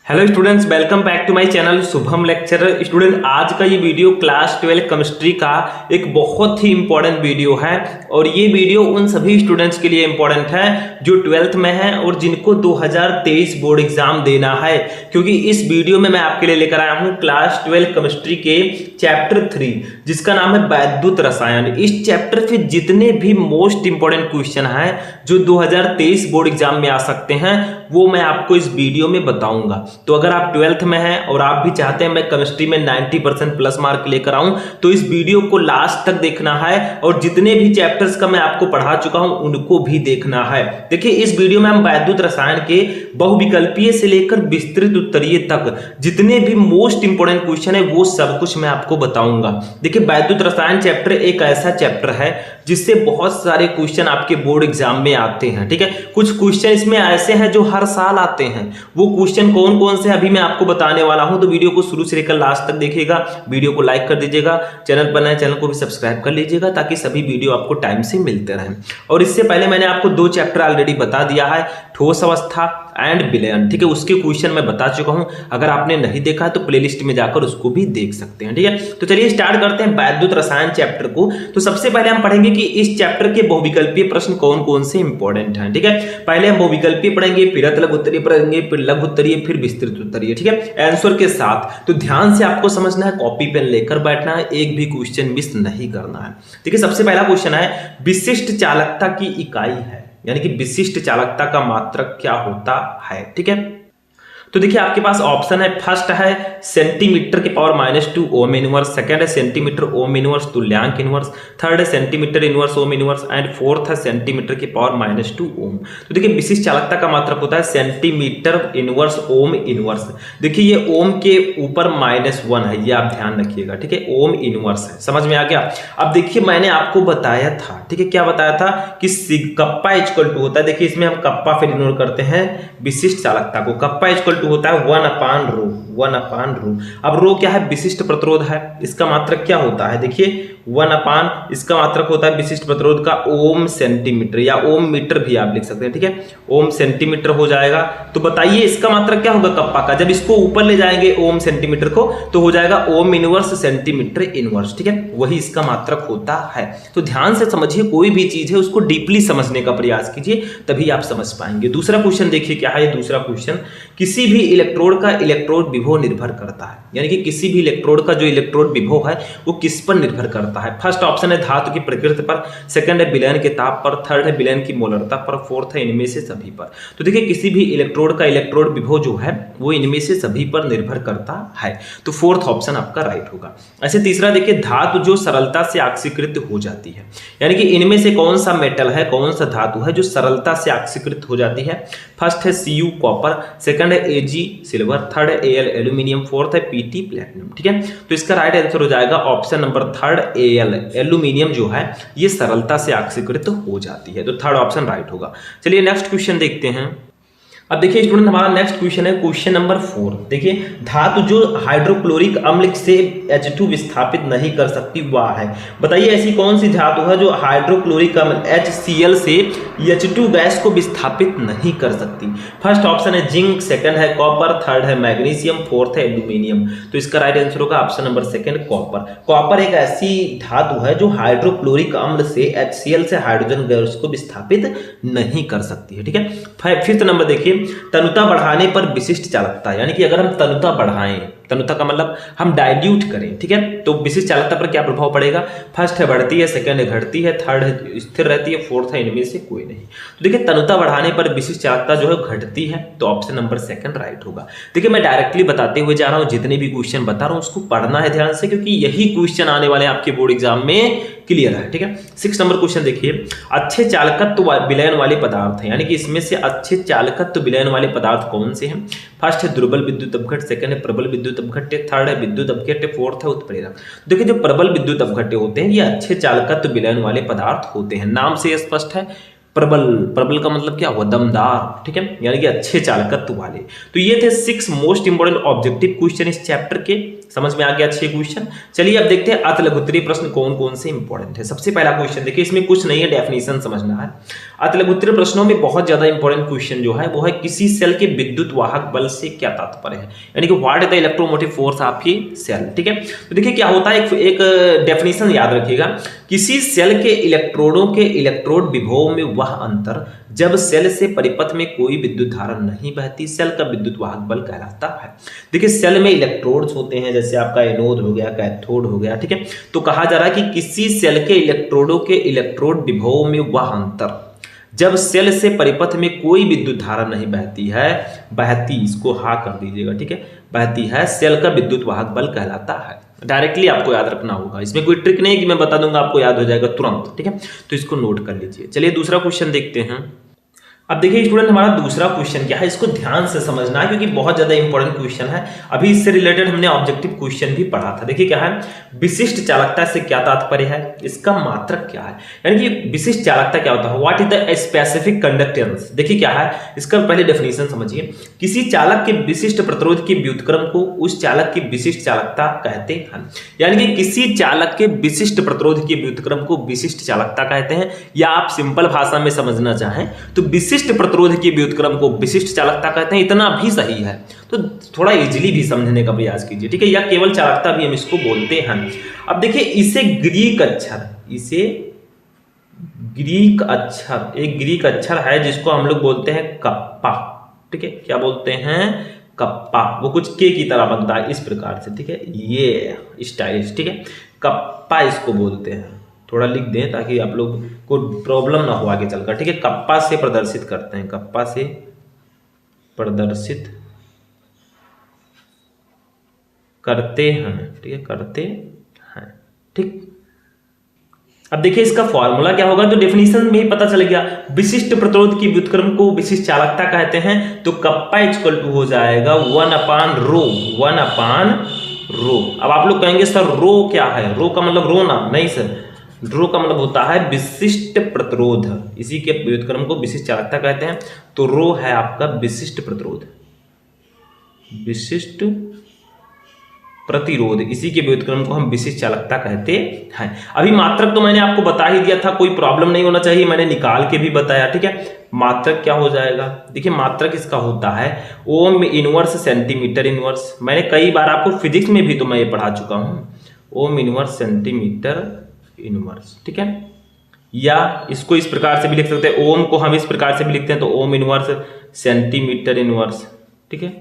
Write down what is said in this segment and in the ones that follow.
Hello students, welcome back to my channel Shubham lecturer. Student, आज का ये वीडियो क्लास 12 केमिस्ट्री का एक बहुत ही इंपॉर्टेंट वीडियो है और ये वीडियो उन सभी स्टूडेंट्स के लिए इंपॉर्टेंट है जो 12th में हैं और जिनको 2023 बोर्ड एग्जाम देना है, क्योंकि इस वीडियो में मैं आपके लिए लेकर आया हूँ क्लास 12 केमिस्ट्री के चैप्टर 3 जिसका नाम है वैद्युत रसायन। इस चैप्टर से जितने भी मोस्ट इंपॉर्टेंट क्वेश्चन हैं जो 2023 बोर्ड एग्जाम में आ सकते हैं वो मैं आपको इस वीडियो में बताऊंगा। तो अगर आप 12th में हैं और आप भी चाहते हैं मैं केमिस्ट्री में 90% प्लस मार्क लेकर आऊं तो इस वीडियो को लास्ट तक देखना है और जितने भी चैप्टर्स का मैं आपको पढ़ा चुका हूं उनको भी देखना है। देखिए, इस वीडियो में हम वैद्युत रसायन के बहुविकल्पीय से लेकर विस्तृत उत्तरीय तक जितने भी मोस्ट इंपोर्टेंट क्वेश्चन है वो सब कुछ मैं आपको बताऊंगा। देखिए, वैद्युत रसायन चैप्टर एक ऐसा चैप्टर है जिससे बहुत सारे क्वेश्चन आपके बोर्ड एग्जाम में आते हैं। ठीक है, कुछ क्वेश्चन इसमें ऐसे हैं जो हर साल आते हैं। वो क्वेश्चन कौन कौन से अभी मैं आपको बताने वाला हूं, तो वीडियो को शुरू से लेकर लास्ट तक देखिएगा। वीडियो को लाइक कर दीजिएगा, चैनल पर नए चैनल को भी सब्सक्राइब कर लीजिएगा ताकि सभी वीडियो आपको टाइम से मिलते रहें। और इससे पहले मैंने आपको 2 चैप्टर ऑलरेडी बता दिया है, ठोस अवस्था एंड विलयन। ठीक है, उसके क्वेश्चन मैं बता चुका हूं। अगर आपने नहीं देखा है तो प्लेलिस्ट में जाकर उसको भी देख सकते हैं। ठीक है, तो चलिए स्टार्ट करते हैं वैद्युत रसायन चैप्टर को। तो सबसे पहले हम पढ़ेंगे कि इस चैप्टर के बहुविकल्पीय प्रश्न कौन कौन से इंपॉर्टेंट हैं। ठीक है, पहले हम बहुविकल्पीय पढ़ेंगे, फिर लघु उत्तरीय पढ़ेंगे, फिर लघु उत्तरीय, फिर विस्तृत उत्तरीय। ठीक है, आंसर के साथ। तो ध्यान से आपको समझना है, कॉपी पेन लेकर बैठना है, एक भी क्वेश्चन मिस नहीं करना है। ठीक है, सबसे पहला क्वेश्चन है विशिष्ट चालकता की इकाई है, यानी कि विशिष्ट चालकता का मात्रक क्या होता है। ठीक है, तो देखिए आपके पास ऑप्शन है, फर्स्ट है सेंटीमीटर के पावर -2 ओम इनवर्स, सेकंड है सेंटीमीटर ओम इनवर्स तुल्यांक इनवर्स, थर्ड है centimetre inverse ohm inverse and fourth है सेंटीमीटर के पावर -2 ओम। तो देखिए विशिष्ट चालकता का मात्रक होता है सेंटीमीटर इनवर्स ओम इनवर्स। देखिए ये ओम के ऊपर -1 है, ये आप ध्यान रखिएगा। ठीक है, ओम इनवर्स है, समझ में आ गया। अब देखिए मैंने आपको बताया था, ठीक है, क्या बताया था कि कप्पा इक्वल टू होता है। देखिए इसमें हम कप्पा फिर इग्नोर करते हैं विशिष्ट चालकता को। कप्पा इक्वल टू होता है 1/ρ। अब रो क्या है? विशिष्ट प्रतिरोध है। इसका मात्रक क्या होता है? देखिए 1/, इसका मात्रक होता है विशिष्ट प्रतिरोध का ओम सेंटीमीटर या ओम मीटर भी आप लिख सकते हैं। ठीक है, ओम सेंटीमीटर हो जाएगा। तो बताइए इसका मात्रक क्या होगा कप्पा का? जब इसको ऊपर ले जाएंगे ओम सेंटीमीटर को तो हो जाएगा ओम इनवर्स सेंटीमीटर इनवर्स। ठीक है, वही इसका मात्रक होता है। तो ध्यान से समझिए, कोई भी चीज है उसको डीपली समझने का प्रयास कीजिए, तभी आप समझ पाएंगे। दूसरा क्वेश्चन देखिए क्या है। ये दूसरा क्वेश्चन, किसी भी इलेक्ट्रोड का इलेक्ट्रोड विभव निर्भर करता है, यानी कि किसी भी इलेक्ट्रोड का जो इलेक्ट्रोड विभव है वो किस पर निर्भर करता है। फर्स्ट ऑप्शन है धातु की प्रकृति पर, सेकंड है विलयन के ताप पर, थर्ड है विलयन की मोलरता पर, फोर्थ है इनमें से सभी पर। तो देखिए किसी भी इलेक्ट्रोड का इलेक्ट्रोड विभव जो है वो इनमें से सभी पर निर्भर करता है, तो फोर्थ ऑप्शन आपका राइट होगा। ऐसे तीसरा देखिए, धातु जो सरलता से ऑक्सीकृत हो जाती है, यानी कि इनमें से कौन सा मेटल है, कौन सा धातु है जो सरलता से ऑक्सीकृत हो जाती है। फर्स्ट है Cu कॉपर, सेकंड है Ag सिल्वर, थर्ड है Al एल्यूमिनियम, फोर्थ है Pt प्लेटिनम। ठीक है, तो इसका राइट आंसर हो जाएगा option number third Al aluminium जो है ये सरलता से ऑक्सीकृत हो जाती है, तो थर्ड ऑप्शन राइट होगा। चलिए नेक्स्ट क्वेश्चन देखते हैं। अब देखिए स्टूडेंट, हमारा नेक्स्ट क्वेश्चन है क्वेश्चन नंबर 4। देखिए धातु जो हाइड्रोक्लोरिक अम्ल से H2 विस्थापित नहीं कर सकती वह है। बताइए ऐसी कौन सी धातु है जो हाइड्रोक्लोरिक अम्ल HCl से H2 गैस को विस्थापित नहीं कर सकती। फर्स्ट ऑप्शन है जिंक, सेकंड है कॉपर, थर्ड है मैग्नीशियम, फोर्थ है एल्यूमिनियम। तो इसका राइट आंसर होगा option number second copper. Copper एक ऐसी धातु है जो हाइड्रोक्लोरिक अम्ल से HCl से हाइड्रोजन गैस को विस्थापित नहीं कर सकती है। ठीक है, फिफ्थ नंबर देखिए, तनुता बढ़ाने पर विशिष्ट चालकता, यानी कि अगर हम तनुता बढ़ाएं, तनुता का मतलब हम डाइल्यूट करें, ठीक है, तो विशिष्ट चालकता पर क्या प्रभाव पड़ेगा। फर्स्ट है बढ़ती है, सेकंड है घटती है, थर्ड है स्थिर रहती है, फोर्थ है इनमें से कोई नहीं। तो देखिए तनुता बढ़ाने पर विशिष्ट चालकता जो है घटती है, तो ऑप्शन नंबर सेकंड राइट होगा। देखिए मैं डायरेक्टली बताते हुए जा रहा हूं, जितने भी क्वेश्चन बता रहा हूं उसको पढ़ना है ध्यान से, क्योंकि यही क्वेश्चन आने वाले आपके बोर्ड एग्जाम में क्लियर है। ठीक है, 6 नंबर क्वेश्चन देखिए, अच्छे चालकत्व विलयन वाले पदार्थ हैं, यानी कि इसमें से अच्छे चालकत्व विलयन वाले पदार्थ कौन से हैं। फर्स्ट है दुर्बल विद्युत अपघट्य, सेकंड है प्रबल विद्युत अपघट्य, थर्ड है विद्युत अपघट्य, फोर्थ है उत्प्रेरक। देखिए जो प्रबल विद्युत अपघट्य होते हैं ये अच्छे चालकत्व विलयन वाले पदार्थ होते हैं, नाम से स्पष्ट है। प्रबल, प्रबल का मतलब क्या हुआ? दमदार। ठीक है, यानी कि अच्छे चालकत्व वाले। तो ये थे 6 मोस्ट इंपोर्टेंट ऑब्जेक्टिव क्वेश्चन इस चैप्टर के। समझ में आ गया अच्छे क्वेश्चन। चलिए अब देखते हैं अति लघुत्तरीय प्रश्न कौन कौन से इंपॉर्टेंट है। सबसे पहला क्वेश्चन देखिए, इसमें कुछ नहीं है, डेफिनेशन समझना है। अति लघुत्तरीय प्रश्नों में बहुत ज्यादा इंपॉर्टेंट क्वेश्चन जो है वो है किसी सेल के विद्युत वाहक बल से क्या तात्पर्य है, यानी कि what is the electromotive force of a cell. ठीक है, तो देखिए क्या होता है, एक डेफिनेशन याद रखिएगा, किसी सेल के इलेक्ट्रोडों के इलेक्ट्रोड विभव में वह अंतर जब सेल से परिपथ में कोई विद्युत धारा नहीं बहती, सेल का विद्युत वाहक बल कहलाता है। देखिए सेल में इलेक्ट्रोड्स होते हैं, जैसे आपका एनोड हो गया, कैथोड हो गया। ठीक है, तो कहा जा रहा है कि किसी सेल के इलेक्ट्रोडों के इलेक्ट्रोड विभव में वह अंतर जब सेल से परिपथ में कोई विद्युत धारा नहीं बहती है, बहती, इसको हा कर दीजिएगा, ठीक है, बहती है, सेल का विद्युत वाहक बल कहलाता है। डायरेक्टली आपको याद रखना होगा, इसमें कोई ट्रिक नहीं है कि मैं बता दूंगा आपको याद हो जाएगा तुरंत। ठीक है, तो इसको नोट कर लीजिए। चलिए दूसरा क्वेश्चन देखते हैं। अब देखिए स्टूडेंट, हमारा दूसरा क्वेश्चन क्या है, इसको ध्यान से समझना है क्योंकि बहुत ज्यादा इंपॉर्टेंट क्वेश्चन है। अभी इससे रिलेटेड हमने ऑब्जेक्टिव क्वेश्चन भी पढ़ा था। देखिए क्या है, विशिष्ट चालकता से क्या तात्पर्य है, इसका मात्रक क्या है, यानी कि विशिष्ट चालकता क्या होता है, what is the specific conductance. देखिए क्या है, इसका पहले डेफिनेशन समझिए। किसी चालक के विशिष्ट प्रतिरोध के व्युत्क्रम को उस चालक की विशिष्ट चालकता कहते हैं, यानी कि किसी चालक के विशिष्ट प्रतिरोध के व्युत्क्रम को विशिष्ट चालकता कहते हैं, या आप सिंपल भाषा में समझना चाहें तो विशिष्ट प्रतिरोध के व्युत्क्रम को विशिष्ट चालकता कहते हैं। इतना भी सही है, तो थोड़ा इजीली भी समझने का प्रयास कीजिए। ठीक है, या केवल चालकता भी हम इसको बोलते हैं। अब देखिए इसे ग्रीक अक्षर, इसे ग्रीक अक्षर, एक ग्रीक अक्षर है जिसको हम लोग बोलते हैं कप्पा। ठीक है, क्या बोलते हैं, कप्पा। वो कुछ के की तरह बनता है इस प्रकार से। ठीक है, ये स्टाइलिश। ठीक है, कप्पा इसको बोलते हैं। थोड़ा लिख दें ताकि आप लोग को प्रॉब्लम ना हो आगे चलकर। ठीक है, कप्पा से प्रदर्शित करते हैं, कप्पा से प्रदर्शित करते हैं। ठीक है, करते हैं। ठीक, अब देखिए इसका फॉर्मूला क्या होगा, तो डेफिनेशन में ही पता चल गया। विशिष्ट प्रतिरोध की व्युत्क्रम को विशिष्ट चालकता कहते हैं, तो कप्पा इक्वल टू हो जाएगा 1/ρ, 1/ρ। अब आप लोग कहेंगे सर रो क्या है, रो का मतलब रोना नहीं सर, रो का मतलब होता है विशिष्ट प्रतिरोध, इसी के व्युत्क्रम को विशिष्ट चालकता कहते हैं। तो रो है आपका विशिष्ट प्रतिरोध, विशिष्ट प्रतिरोध, इसी के व्युत्क्रम को हम विशिष्ट चालकता कहते हैं। अभी मात्रक तो मैंने आपको बता ही दिया था, कोई प्रॉब्लम नहीं होना चाहिए, मैंने निकाल के भी बताया। ठीक है, मात्रक क्या हो जाएगा, देखिए मात्रक इसका होता है ओम इनवर्स सेंटीमीटर इनवर्स। मैंने कई बार आपको फिजिक्स में भी तो मैं ये पढ़ा चुका हूं, ओम इनवर्स सेंटीमीटर इनवर्स। ठीक है, या इसको इस प्रकार से भी लिख सकते हैं, ओम को हम इस प्रकार से भी लिखते हैं, तो ओम इनवर्स सेंटीमीटर इनवर्स। ठीक है,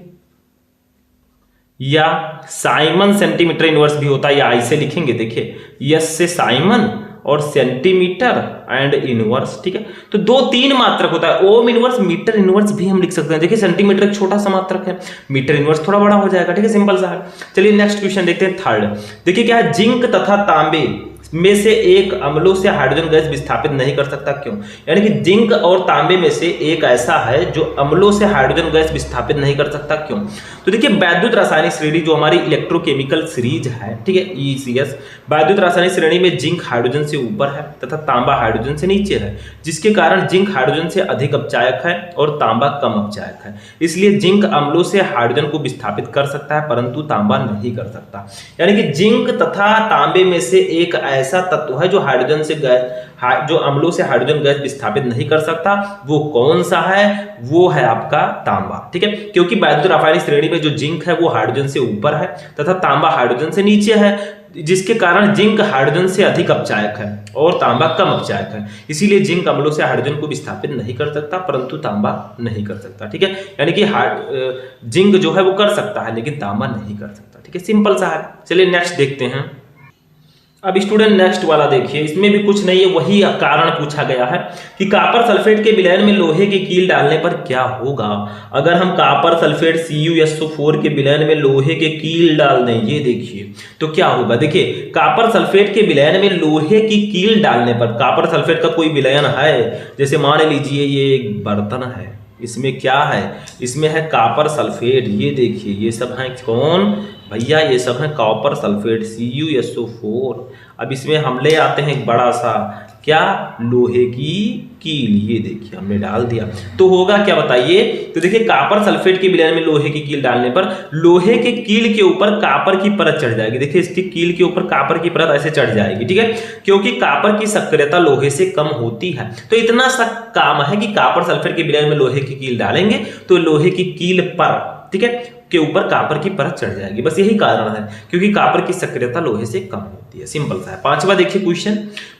या साइमन सेंटीमीटर इनवर्स भी होता है, या ऐसे लिखेंगे, देखिए यस से साइमन और सेंटीमीटर एंड इनवर्स। ठीक है, तो 2-3 मात्रक होता है, ओम इनवर्स, मीटर इनवर्स भी हम लिख सकते हैं। देखिए सेंटीमीटर एक छोटा सा मात्रक है, मीटर इनवर्स थोड़ा बड़ा हो जाएगा। ठीक है, सिंपल सा है। चलिए नेक्स्ट क्वेश्चन देखते हैं, थर्ड। देखिए क्या है, जिंक तथा तांबे में से एक अम्लों से हाइड्रोजन गैस विस्थापित नहीं कर सकता, क्यों, यानी कि जिंक और तांबे में से एक ऐसा है जो अम्लों से हाइड्रोजन गैस विस्थापित नहीं कर सकता, क्यों। तो देखिए वैद्युत रासायनिक श्रेणी जो हमारी इलेक्ट्रोकेमिकल सीरीज है, ठीक है, ECS, वैद्युत रासायनिक श्रेणी में जिंक हाइड्रोजन से ऊपर है तथा तांबा हाइड्रोजन से नीचे है, जिसके कारण जिंक हाइड्रोजन से अधिक अपचायक है और तांबा कम अपचायक है। इसलिए जिंक अम्लों से हाइड्रोजन को विस्थापित कर सकता है परंतु तांबा नहीं कर सकता। यानी कि जिंक तथा तांबे में से एक ऐसा तत्व है जो हाइड्रोजन से गैस, जो अम्लों से हाइड्रोजन गैस विस्थापित नहीं कर सकता, वो कौन सा है, वो है आपका तांबा। ठीक है, क्योंकि वैद्युत रासायनिक श्रेणी में जो जिंक है वो हाइड्रोजन से ऊपर है तथा तांबा हाइड्रोजन से नीचे है, जिसके कारण जिंक हाइड्रोजन से अधिक अपचायक है और तांबा कम अपचायक है। इसीलिए जिंक अम्लों से हाइड्रोजन को विस्थापित नहीं कर सकता परंतु तांबा नहीं कर सकता। ठीक है, यानी कि जिंक जो है वो कर सकता है लेकिन तांबा नहीं कर सकता। ठीक है, सिंपल सा है। चलिए नेक्स्ट देखते हैं। अब स्टूडेंट नेक्स्ट वाला देखिए, इसमें भी कुछ नहीं है, वही कारण पूछा गया है कि कॉपर सल्फेट के विलयन में लोहे की कील डालने पर क्या होगा। अगर हम कॉपर सल्फेट CuSO4 के विलयन में लोहे के कील डाल दें, ये देखिए तो क्या होगा। देखिए कॉपर सल्फेट के विलयन में लोहे की कील डालने पर, कॉपर सल्फेट का कोई विलयन है, जैसे मान लीजिए ये एक बर्तन है, इसमें क्या है, इसमें है कॉपर सल्फेट, ये देखिए ये सब है कौन भैया, ये सब है कॉपर सल्फेट CuSO4। अब इसमें हम ले आते हैं एक बड़ा सा क्या, लोहे की कील। ये देखिए हमने डाल दिया, तो होगा क्या बताइए। तो देखिए कॉपर सल्फेट के विलयन में लोहे की कील डालने पर लोहे के कील के ऊपर कॉपर की परत चढ़ जाएगी। देखिए इसकी कील के ऊपर कॉपर की परत ऐसे चढ़ जाएगी, ठीक है, क्योंकि कॉपर की सक्रियता लोहे से कम होती है। तो इतना सा काम है कि कॉपर सल्फेट के विलयन में लोहे की कील डालेंगे तो लोहे की कील पर, ठीक है, के ऊपर कॉपर की परत चढ़ जाएगी। बस यही कारण है, क्योंकि कॉपर की सक्रियता लोहे से कम होती है। सिंपल सा है। पांचवा देखिए क्वेश्चन,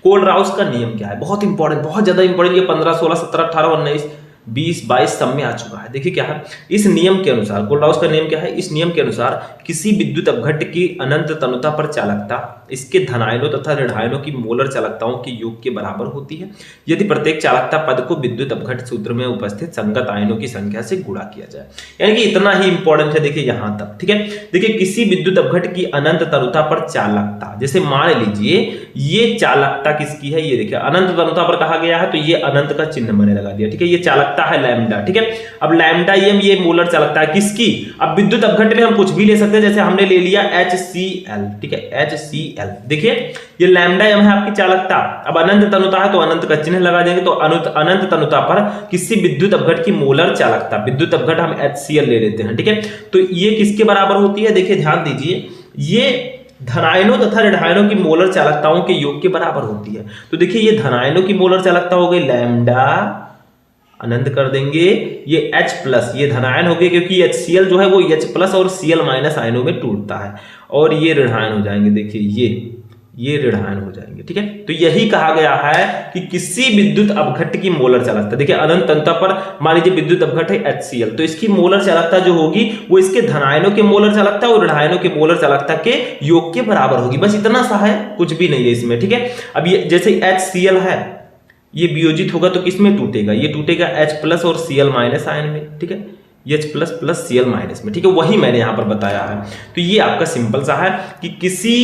कोलराउस का नियम क्या है। बहुत इंपॉर्टेंट, बहुत ज्यादा इंपॉर्टेंट। ये 15, 16, 17, 18, 19, 20, 22 सब में आ चुका है। देखिए क्या है इस नियम के अनुसार, कोलराउस का नियम क्या है। इस नियम के अनुसार किसी विद्युत अपघट्य की अनंत तनुता पर चालकता इसके धनायनों तथा ऋणायनों की मोलर चालकताओं के योग के बराबर होती है यदि प्रत्येक चालकता पद को विद्युत अपघट्य सूत्र में उपस्थित संगत आयनों की संख्या से गुणा किया जाए। यानी कि इतना ही इंपॉर्टेंट है। देखिए यहां तक, ठीक है। देखिए किसी विद्युत अपघट्य की अनंत तनुता पर चालकता, जैसे मान लीजिए ये चालकता किसकी है, ये देखिए अनंत तनुता पर कहा गया है तो ये अनंत का चिन्ह मैंने लगा दिया, ठीक है। ये चालकता है लैम्डा, ठीक है। अब लैम्डा ये मोलर चालकता है किसकी। अब विद्युत अपघट्य में हम कुछ भी ले सकते हैं, जैसे हमने ले लिया HCl, ठीक है, HCl। देखिए ये लैम्डा m है आपकी चालकता। अब अनंत तनुता है तो अनंत का चिन्ह लगा देंगे, तो अनंत तनुता पर किसी विद्युत अपघट्य की मोलर चालकता, विद्युत अपघट्य हम HCl ले लेते हैं, ठीक है। तो ये किसके बराबर होती है, देखिए ध्यान दीजिए, ये धनायनों तथा ऋणायनों की मोलर चालकताओं के योग के बराबर होती है। तो देखिए ये धनायनों की मोलर चालकता हो गई लैम्डा, अनंत कर देंगे, ये H+, ये धनायन हो गए क्योंकि HCl जो है वो H+ और Cl- आयनों में टूटता है, और ये ऋणायन हो जाएंगे। देखिए ये ऋणायन हो जाएंगे, ठीक है। तो यही कहा गया है कि किसी विद्युत अपघट्य की मोलर चालकता, देखिए अनंत तनुता पर मान लीजिए विद्युत अपघट्य है HCl, तो इसकी मोलर चालकता जो होगी वो इसके धनायनों के मोलर चालकता और ऋणायनों के मोलर चालकता के योग के बराबर होगी। बस इतना सा है, कुछ भी नहीं है इसमें, ठीक है। अब ये जैसे HCl है, ये वियोजित होगा तो किसमें टूटेगा, ये टूटेगा H+ और Cl- आयन में, ठीक है, H++ Cl- में, ठीक है। वही मैंने यहां पर बताया है। तो ये आपका सिंपल सा है कि किसी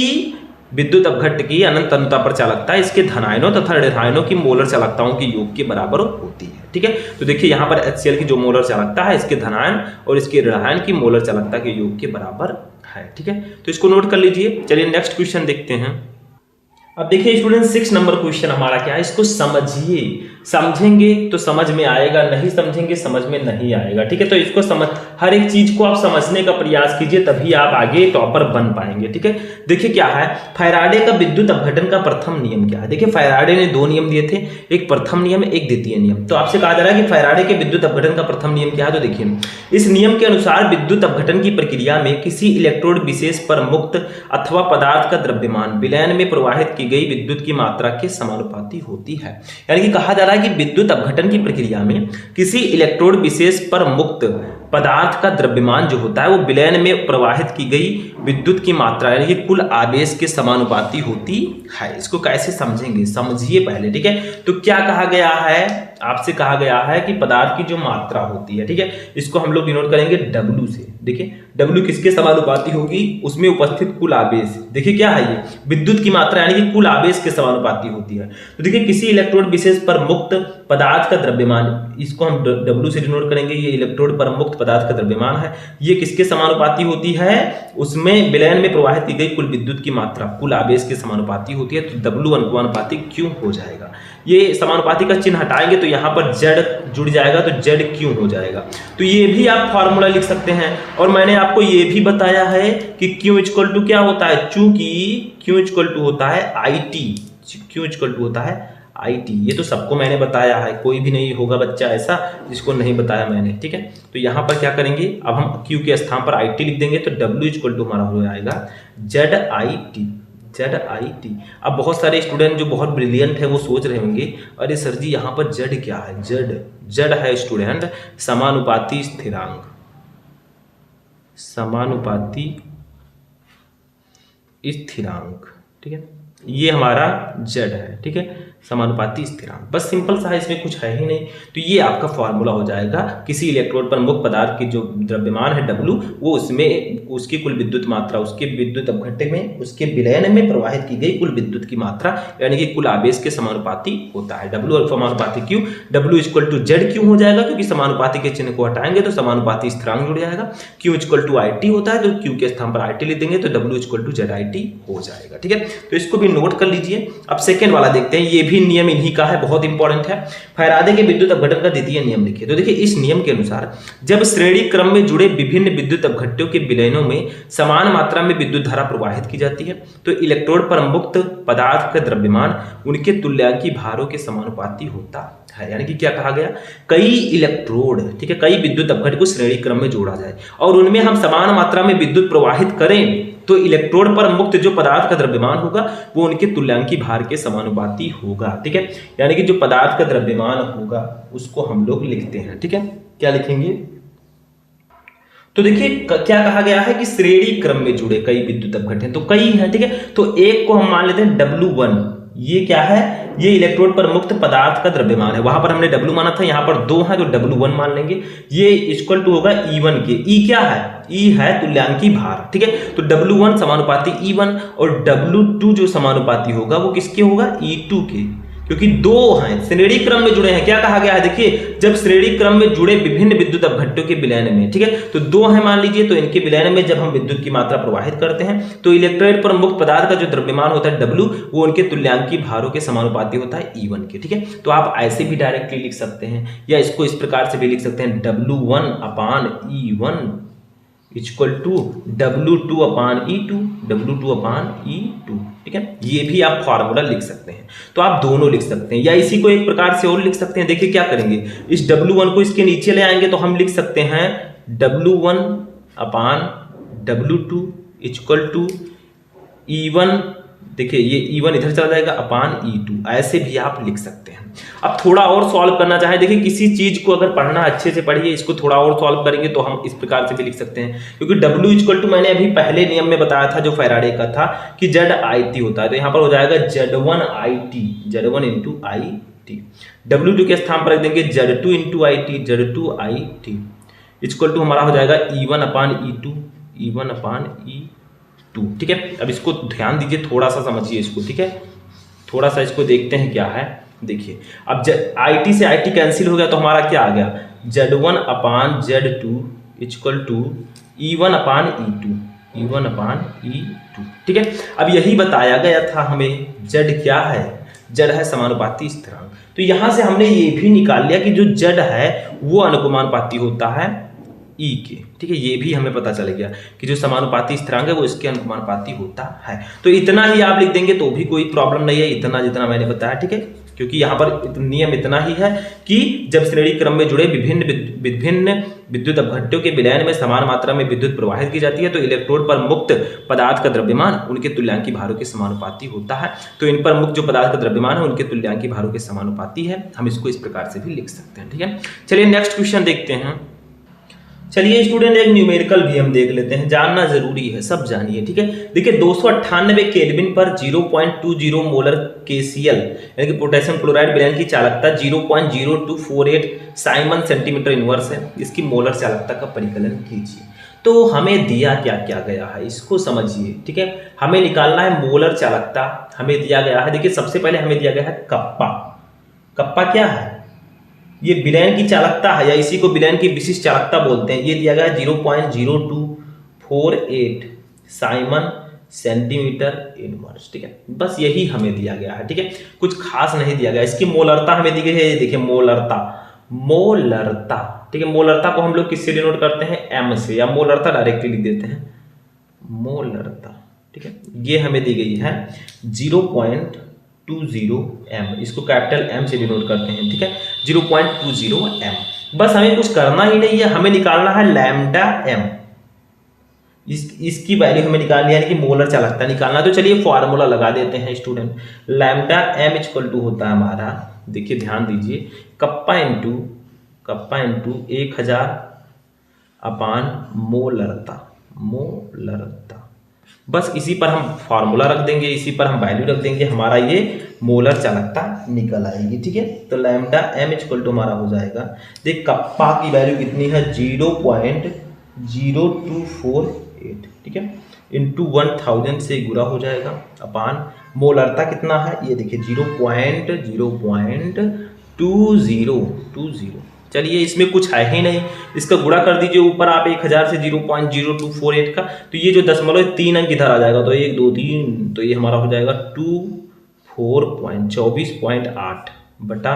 विद्युत अपघट्य की अनंत तनुता पर चालकता इसके धनायनों तथा ऋणायनों की मोलर चालकताओं के योग के बराबर होती है, ठीक है। तो देखिए यहाँ पर HCl की जो मोलर चालकता है इसके धनायन और इसके ऋणायन की मोलर चालकता के योग के बराबर है, ठीक है। तो इसको नोट कर लीजिए। चलिए नेक्स्ट क्वेश्चन देखते हैं। अब देखिए स्टूडेंट 6 नंबर क्वेश्चन हमारा क्या है, इसको समझिए, समझेंगे तो समझ में आएगा, नहीं समझेंगे समझ में नहीं आएगा, ठीक है। तो इसको समझ, हर एक चीज को आप समझने का प्रयास कीजिए, तभी आप आगे टॉपर बन पाएंगे, ठीक है। देखिए क्या है, फैराडे का विद्युत अपघटन का प्रथम नियम क्या है। देखिए फैराडे ने 2 नियम दिए थे, एक प्रथम नियम एक द्वितीय नियम। तो आपसे कहा जा रहा है कि फैराडे के विद्युत अपघटन का प्रथम नियम क्या है। तो देखिए इस नियम के अनुसार विद्युत अपघटन की प्रक्रिया में किसी इलेक्ट्रोड विशेष पर मुक्त अथवा पदार्थ का द्रव्यमान विलयन में प्रवाहित की गई विद्युत की मात्रा के समानुपाती होती है। यानी कि कहा जा रहा है कि विद्युत अपघटन की प्रक्रिया में किसी इलेक्ट्रोड विशेष पर मुक्त पदार्थ का द्रव्यमान जो होता है वो विलयन में प्रवाहित की गई विद्युत की मात्रा यानी कि कुल आवेश के समानुपाती होती है। इसको कैसे समझेंगे, समझिए पहले, ठीक है। तो क्या कहा गया है, आपसे कहा गया है कि पदार्थ की जो मात्रा होती है, ठीक है, इसको हम लोग डिनोट करेंगे W से। देखिए W किसके समानुपाती होगी, उसमें उपस्थित कुल आवेश। देखिए क्या है, ये विद्युत की मात्रा यानी कि कुल आवेश के समानुपाती होती है। तो देखिए किसी इलेक्ट्रोड विशेष पर मुक्त पदार्थ का द्रव्यमान, इसको हम W से डिनोट करेंगे। ये इलेक्ट्रोड पर मुक्त पदार्थ का द्रव्यमान है, ये किसके समानुपाती होती है, उसमें विलयन में प्रवाहित की गई कुल विद्युत की मात्रा कुल आवेश के समानुपाती होती है। तो W अनुपाती Q हो जाएगा। ये समानुपाती का चिन्ह हटाएंगे तो यहाँ पर Z जुड़ जाएगा, तो ZQ हो जाएगा। तो ये भी आप फॉर्मूला लिख सकते हैं। और मैंने आपको ये भी बताया है कि Q इक्वल टू क्या होता है, चूंकि Q इक्वल टू होता है IT, Q इक्वल टू होता है IT। ये तो सबको मैंने बताया है, कोई भी नहीं होगा बच्चा ऐसा जिसको नहीं बताया मैंने, ठीक है। तो यहाँ पर क्या करेंगे, अब हम Q के स्थान पर IT लिख देंगे, तो W इक्वल टू हमारा हो जाएगा ZIT। अब बहुत सारे स्टूडेंट जो बहुत ब्रिलियंट है वो सोच रहे होंगे, अरे सर जी यहाँ पर Z क्या है। Z है स्टूडेंट समानुपाती स्थिरांक, समानुपाती स्थिरांक, ठीक है। ये हमारा Z है, ठीक है, समानुपाती स्थिरांक। बस सिंपल सा है, इसमें कुछ है ही नहीं। तो ये आपका फॉर्मूला हो जाएगा, किसी इलेक्ट्रोड पर मुक्त पदार्थ की जो द्रव्यमान है W, वो उसमें उसकी कुल विद्युत मात्रा, उसके विद्युत अपघट्य में उसके विलयन में प्रवाहित की गई कुल विद्युत की मात्रा यानी कि कुल आवेश के समानुपाती होता है। W और समानुपाती Q, W equal to ZQ हो जाएगा, क्योंकि समानुपाती के चिन्ह को हटाएंगे तो समानुपाती स्थिरांक जुड़ जाएगा। Q इक्वल टू IT होता है, तो Q के स्थान पर IT लिख देंगे तो W इक्वल टू ZIT हो जाएगा, ठीक है। तो इसको भी नोट कर लीजिए। अब सेकेंड वाला देखते हैं, ये भी भी नियम इन्हीं का है, बहुत इंपॉर्टेंट है। फैराडे के विद्युत अपघटन का द्वितीय नियम लिखिए। तो देखिए इस नियम के अनुसार जब श्रेणी क्रम में जुड़े विभिन्न विद्युत अपघट्यों के विलयनों में समान मात्रा में विद्युत धारा प्रवाहित की जाती है तो इलेक्ट्रोड पर मुक्त पदार्थ का द्रव्यमान उनके तुल्यांकी भारों के समानुपाती होता है। यानी कि क्या कहा गया, कई इलेक्ट्रोड, ठीक है, कई विद्युत अपघट्य को श्रेणी क्रम में जोड़ा जाए और उनमें हम समान मात्रा में विद्युत प्रवाहित करें तो इलेक्ट्रोड पर मुक्त जो पदार्थ का द्रव्यमान होगा वो उनके तुल्यांकी भार के समानुपाती होगा। ठीक है, यानी कि जो पदार्थ का द्रव्यमान होगा उसको हम लोग लिखते हैं। ठीक है, क्या लिखेंगे, तो देखिए क्या कहा गया है कि श्रेणी क्रम में जुड़े कई विद्युत अपघट्य हैं, तो कई हैं। ठीक है, तो एक को हम मान लेते हैं W1, ये क्या है, ये इलेक्ट्रोड पर मुक्त पदार्थ का द्रव्यमान है। वहां पर हमने W माना था, यहां पर 2 है तो W1 मान लेंगे। ये इक्वल टू होगा E1 के। E क्या है, E है तुल्यांकी भार। ठीक है, तो W1 समानुपाती E1 और W2 जो समानुपाती होगा वो किसके होगा, E2 के, क्योंकि 2 हैं, श्रेणी क्रम में जुड़े हैं। क्या कहा गया है, देखिए जब श्रेणी क्रम में जुड़े विभिन्न विद्युत अपघट्यों के विलयन में, ठीक है, तो 2 हैं मान लीजिए, तो इनके विलयन में जब हम विद्युत की मात्रा प्रवाहित करते हैं तो इलेक्ट्रोड पर मुक्त पदार्थ का जो द्रव्यमान होता है W वो उनके तुल्यांकी भारों के समानुपाती होता है E1 के। ठीक है, तो आप ऐसे भी डायरेक्टली लिख सकते हैं या इसको इस प्रकार से भी लिख सकते हैं, W1 upon E1 equal to W2 upon E2, W2 upon E2। ठीक है, ये भी आप फॉर्मूला लिख सकते हैं। तो आप दोनों लिख सकते हैं या इसी को एक प्रकार से और लिख सकते हैं। देखिए क्या करेंगे, इस W1 को इसके नीचे ले आएंगे तो हम लिख सकते हैं W1 upon W2 equal to E1, देखिए ये E1 इधर चला जाएगा अपान E2, ऐसे भी आप लिख सकते हैं। अब थोड़ा और सॉल्व करना चाहें, देखिए किसी चीज को अगर पढ़ना अच्छे से पढ़िए, इसको थोड़ा और सॉल्व करेंगे तो हम इस प्रकार से भी लिख सकते हैं, क्योंकि W इक्वल टू मैंने अभी पहले नियम में बताया था जो फैराडे का था कि ZIT होता है, तो यहाँ पर हो जाएगा Z1IT, Z1 into IT। W2 के स्थान पर रख देंगे Z2 into IT, Z2IT equal to हमारा हो जाएगा E1 अपान E2, E1 अपान E2। ठीक है, अब इसको ध्यान दीजिए, थोड़ा सा समझिए इसको। ठीक है, थोड़ा सा इसको देखते हैं क्या है। देखिए अब IT से IT कैंसिल हो गया तो हमारा क्या आ गया, Z1 upon Z2 equal to E1 upon E2, E1 upon E2। ठीक है, अब यही बताया गया था हमें, Z क्या है, Z है समानुपाती स्थिरांक। तो यहां से हमने ये भी निकाल लिया कि जो Z है वो अनुपाती होता है E के। ठीक है, ये भी हमें पता चल गया कि जो समानुपाती स्थिरांक है वो इसके अनुपाती होता है। तो इतना ही आप लिख देंगे तो भी कोई प्रॉब्लम नहीं है, इतना जितना मैंने बताया। ठीक है, क्योंकि यहाँ पर नियम इतना ही है कि जब श्रेणी क्रम में जुड़े विभिन्न विद्युत अपघट्यों के विलयन में समान मात्रा में विद्युत प्रवाहित की जाती है तो इलेक्ट्रोड पर मुक्त पदार्थ का द्रव्यमान उनके तुल्यांकी भारों के समानुपाती होता है। तो इन पर मुक्त जो पदार्थ का द्रव्यमान है उनके तुल्यांकी भारों के समानुपाती है। हम इसको इस प्रकार से भी लिख सकते हैं। ठीक है, चलिए नेक्स्ट क्वेश्चन देखते हैं। चलिए स्टूडेंट एक न्यूमेरिकल भी हम देख लेते हैं, जानना जरूरी है, सब जानिए। ठीक है, देखिए 298 केल्विन पर 0.20 मोलर KCl यानी कि पोटेशियम क्लोराइड विलयन की चालकता 0.0248 साइमन सेंटीमीटर इनवर्स है। इसकी मोलर चालकता का परिकलन कीजिए। तो हमें दिया क्या क्या गया है इसको समझिए। ठीक है, हमें निकालना है मोलर चालकता, हमें दिया गया है, देखिए सबसे पहले हमें दिया गया है कप्पा। कप्पा क्या है, ये विलयन की चालकता है या इसी को विलयन की विशिष्ट चालकता बोलते हैं। ये दिया गया है 0.0248 साइमन सेंटीमीटर इनवर्स। ठीक है, बस यही हमें दिया गया है। ठीक है, कुछ खास नहीं दिया गया। इसकी मोलरता हमें दी गई है, देखिए मोलरता, ठीक है, मोलरता को हम लोग किससे डिनोट करते हैं, M से, या मोलरता डायरेक्टली लिख देते हैं मोलरता। ठीक है, ये हमें दी गई है 0.20 M, इसको कैपिटल M से डिनोट करते हैं। ठीक है, 0.20 M। बस हमें कुछ करना ही नहीं है, हमें निकालना है लैम्डा M। इसकी वैल्यू हमें निकालनी है, यानी कि मोलर चालकता निकालना। तो चलिए फॉर्मूला लगा देते हैं student. Lambda M equal to होता है हमारा, देखिए ध्यान दीजिए, कप्पा इंटू 1000 अपान मोलरता। बस इसी पर हम फॉर्मूला रख देंगे, इसी पर हम वैल्यू रख देंगे, हमारा ये मोलर चालकता निकल आएगी। ठीक है, तो लैम्डा M इक्वल टू हमारा हो जाएगा, देख कप्पा की वैल्यू कितनी है 0.0248। ठीक है, इंटू 1000 से गुणा हो जाएगा अपान मोलरता कितना है, ये देखिए 0.20। चलिए इसमें कुछ है ही नहीं, इसका गुणा कर दीजिए ऊपर आप 1000 से 0.0248 का, तो ये जो 0.3 अंक इधर आ जाएगा, तो 1 2 3, तो ये हमारा हो जाएगा 24.8 बटा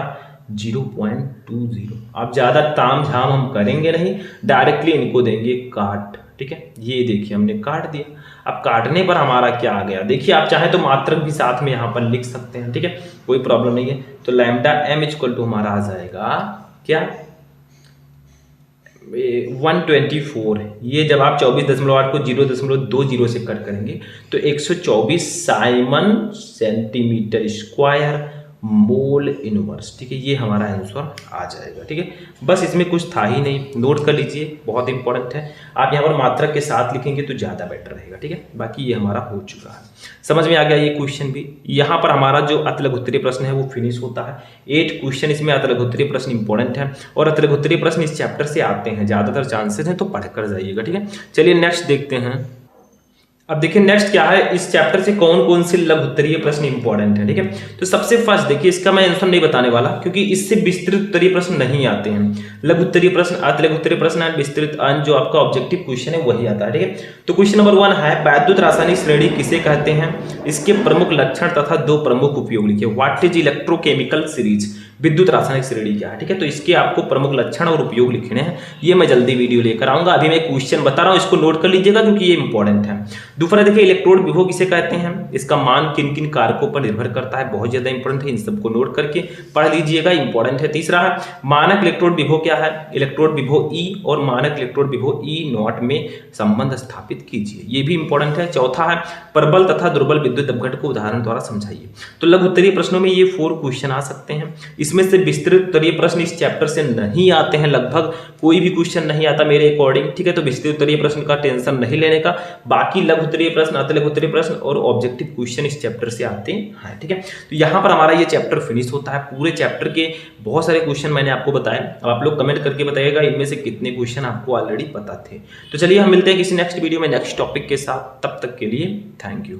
0.20। अब ज़्यादा ताम झाम हम करेंगे नहीं, डायरेक्टली इनको देंगे काट। ठीक है, ये देखिए हमने काट दिया। अब काटने पर हमारा क्या आ गया, देखिए आप चाहे तो मात्रक भी साथ में यहाँ पर लिख सकते हैं। ठीक है, कोई प्रॉब्लम नहीं है। तो लैम्डा m इक्वल टू हमारा आ जाएगा क्या, 124। ये जब आप 24.8 को 0.20 से कट करेंगे तो 124 Simon centimetre square mole inverse. ठीक है, ये हमारा आंसर आ जाएगा। ठीक है, बस इसमें कुछ था ही नहीं, नोट कर लीजिए, बहुत इंपॉर्टेंट है। आप यहाँ पर मात्रक के साथ लिखेंगे तो ज़्यादा बेटर रहेगा। ठीक है, बाकी ये हमारा हो चुका है, समझ में आ गया ये क्वेश्चन भी। यहाँ पर हमारा जो अतलघुत्तरीय प्रश्न है वो फिनिश होता है। 8 क्वेश्चन इसमें अतलघुत्तरीय प्रश्न इंपॉर्टेंट है और अतलघुत्तरीय प्रश्न इस चैप्टर से आते हैं, ज़्यादातर चांसेस हैं, तो पढ़कर जाइएगा। ठीक है, चलिए नेक्स्ट देखते हैं। अब देखिए नेक्स्ट क्या है, इस चैप्टर से कौन कौन से लघु उत्तरीय प्रश्न इंपॉर्टेंट है। ठीक है, तो सबसे फर्स्ट देखिए, इसका मैं आंसर नहीं बताने वाला क्योंकि इससे विस्तृत उत्तरीय प्रश्न नहीं आते हैं। लघु उत्तरीय प्रश्न, अर्ध लघु उत्तरीय प्रश्न एंड विस्तृत जो आपका ऑब्जेक्टिव क्वेश्चन है वही आता है। ठीक है, तो क्वेश्चन नंबर 1 है, वैद्युत रासायनिक श्रेणी किसे कहते हैं, इसके प्रमुख लक्षण तथा 2 प्रमुख उपयोग लिखिए। व्हाट इज इलेक्ट्रोकेमिकल सीरीज, विद्युत रासायनिक श्रेणी क्या है। ठीक है, तो इसके आपको प्रमुख लक्षण और उपयोग लिखने हैं, ये मैं जल्दी वीडियो लेकर आऊंगा। अभी मैं क्वेश्चन बता रहा हूं, इसको नोट कर लीजिएगा क्योंकि ये इंपॉर्टेंट है। दूसरा देखिए, इलेक्ट्रोड विभव किसे कहते हैं, इसका मान किन किन कारकों पर निर्भर करता है, बहुत ज्यादा इंपॉर्टेंट है, इन सबको नोट करके पढ़ लीजिएगा, इंपॉर्टेंट है। तीसरा है, मानक इलेक्ट्रोड विभव क्या है, इलेक्ट्रोड विभव ई और मानक इलेक्ट्रोड विभव ई नॉट में संबंध स्थापित कीजिए, ये भी इंपॉर्टेंट है। चौथा है, प्रबल तथा दुर्बल विद्युत अपघट को उदाहरण द्वारा समझाइए। तो लघु उत्तरीय प्रश्नों में ये 4 क्वेश्चन आ सकते हैं। इसमें से विस्तृत उत्तरीय प्रश्न इस चैप्टर से नहीं आते हैं, लगभग कोई भी क्वेश्चन नहीं आता मेरे अकॉर्डिंग। ठीक है, तो विस्तृत उत्तरीय प्रश्न का टेंशन नहीं लेने का, बाकी लघु उत्तरीय प्रश्न, अतिलघु उत्तरीय प्रश्न और ऑब्जेक्टिव क्वेश्चन इस चैप्टर से आते हैं। ठीक है, तो यहाँ पर हमारा ये चैप्टर फिनिश होता है। पूरे चैप्टर के बहुत सारे क्वेश्चन मैंने आपको बताए, अब आप लोग कमेंट करके बताइएगा इनमें से कितने क्वेश्चन आपको ऑलरेडी पता थे। तो चलिए हम मिलते हैं किसी नेक्स्ट वीडियो में नेक्स्ट टॉपिक के साथ, तब तक के लिए थैंक यू।